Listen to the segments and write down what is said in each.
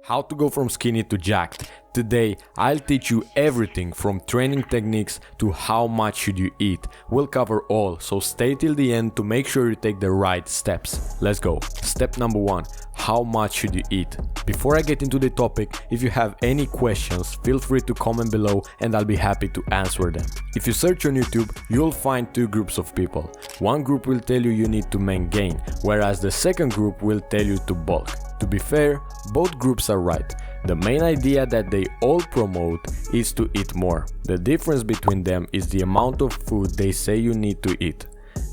How to go from skinny to jacked. Today, I'll teach you everything from training techniques to how much should you eat. We'll cover all, so stay till the end to make sure you take the right steps. Let's go. Step number 1. How much should you eat? Before I get into the topic, if you have any questions, feel free to comment below and I'll be happy to answer them. If you search on YouTube, you'll find two groups of people. One group will tell you need to maintain, whereas the second group will tell you to bulk. To be fair, both groups are right. The main idea that they all promote is to eat more. The difference between them is the amount of food they say you need to eat.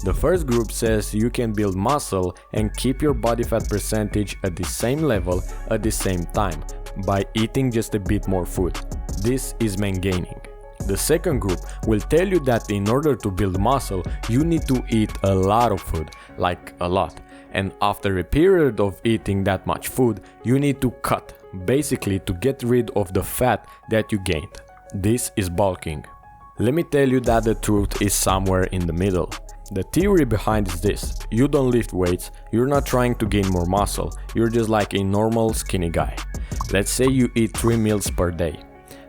The first group says you can build muscle and keep your body fat percentage at the same level at the same time by eating just a bit more food. This is maintaining. The second group will tell you that in order to build muscle, you need to eat a lot of food, like a lot. And after a period of eating that much food, you need to cut, basically to get rid of the fat that you gained. This is bulking. Let me tell you that the truth is somewhere in the middle. The theory behind is this: you don't lift weights, you're not trying to gain more muscle, you're just like a normal skinny guy. Let's say you eat 3 meals per day.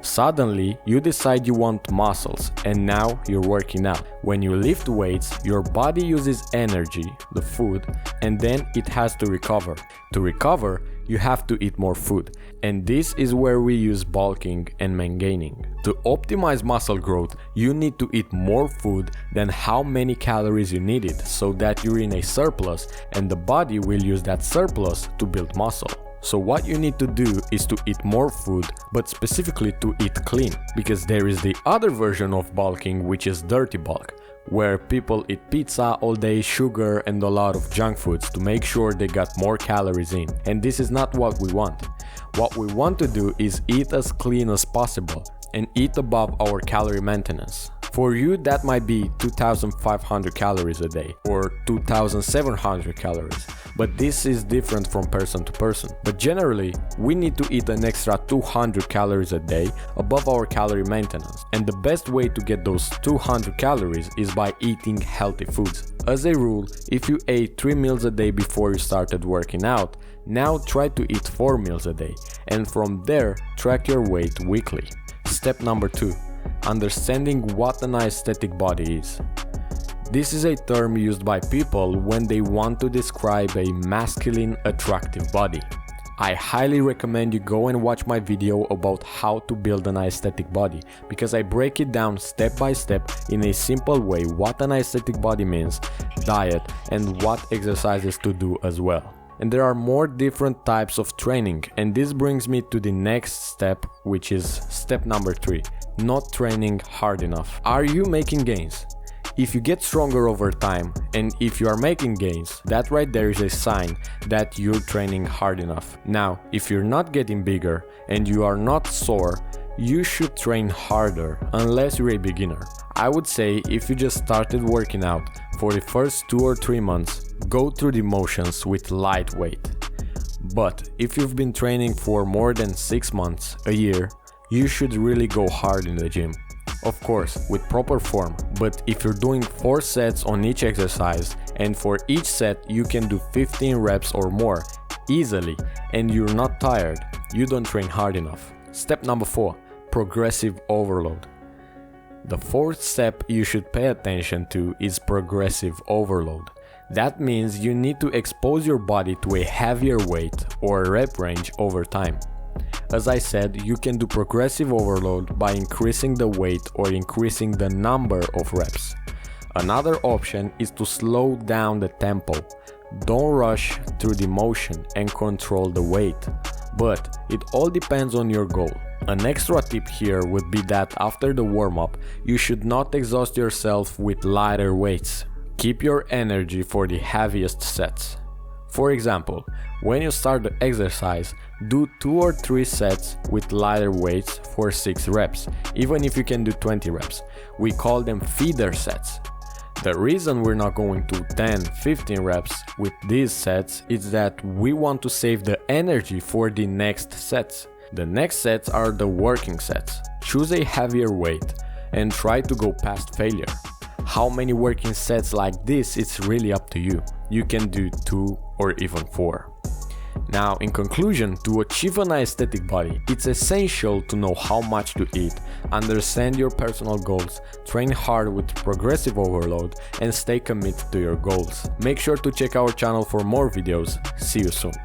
Suddenly, you decide you want muscles and now you're working out. When you lift weights, your body uses energy, the food, and then it has to recover. To recover, you have to eat more food. And this is where we use bulking and maintaining. To optimize muscle growth, you need to eat more food than how many calories you needed so that you're in a surplus and the body will use that surplus to build muscle. So what you need to do is to eat more food, but specifically to eat clean, because there is the other version of bulking, which is dirty bulk, where people eat pizza all day, sugar and a lot of junk foods to make sure they got more calories in. And this is not what we want. What we want to do is eat as clean as possible and eat above our calorie maintenance. For you, that might be 2,500 calories a day or 2,700 calories, but this is different from person to person. But generally, we need to eat an extra 200 calories a day above our calorie maintenance. And the best way to get those 200 calories is by eating healthy foods. As a rule, if you ate 3 meals a day before you started working out, now try to eat 4 meals a day, and from there, track your weight weekly. Step number 2. Understanding what an aesthetic body is. This is a term used by people when they want to describe a masculine, attractive body. I highly recommend you go and watch my video about how to build an aesthetic body, because I break it down step by step in a simple way what an aesthetic body means, diet, and what exercises to do as well. And there are more different types of training, and this brings me to the next step, which is step number 3. Not training hard enough. Are you making gains? If you get stronger over time, and if you are making gains, that right there is a sign that you're training hard enough. Now, if you're not getting bigger and you are not sore, you should train harder unless you're a beginner. I would say if you just started working out, for the first 2 or 3 months, go through the motions with light weight. But if you've been training for more than 6 months, a year, you should really go hard in the gym. Of course, with proper form, but if you're doing 4 sets on each exercise and for each set you can do 15 reps or more easily and you're not tired, you don't train hard enough. Step number 4. Progressive overload. The fourth step you should pay attention to is progressive overload. That means you need to expose your body to a heavier weight or rep range over time. As I said, you can do progressive overload by increasing the weight or increasing the number of reps. Another option is to slow down the tempo. Don't rush through the motion and control the weight. But it all depends on your goal. An extra tip here would be that after the warm-up, you should not exhaust yourself with lighter weights. Keep your energy for the heaviest sets. For example, when you start the exercise, do 2 or 3 sets with lighter weights for 6 reps, even if you can do 20 reps. We call them feeder sets. The reason we're not going to 10-15 reps with these sets is that we want to save the energy for the next sets. The next sets are the working sets. Choose a heavier weight and try to go past failure. How many working sets like this, it's really up to you. You can do 2 or even 4. Now, in conclusion, to achieve an aesthetic body, it's essential to know how much to eat, understand your personal goals, train hard with progressive overload, and stay committed to your goals. Make sure to check our channel for more videos. See you soon.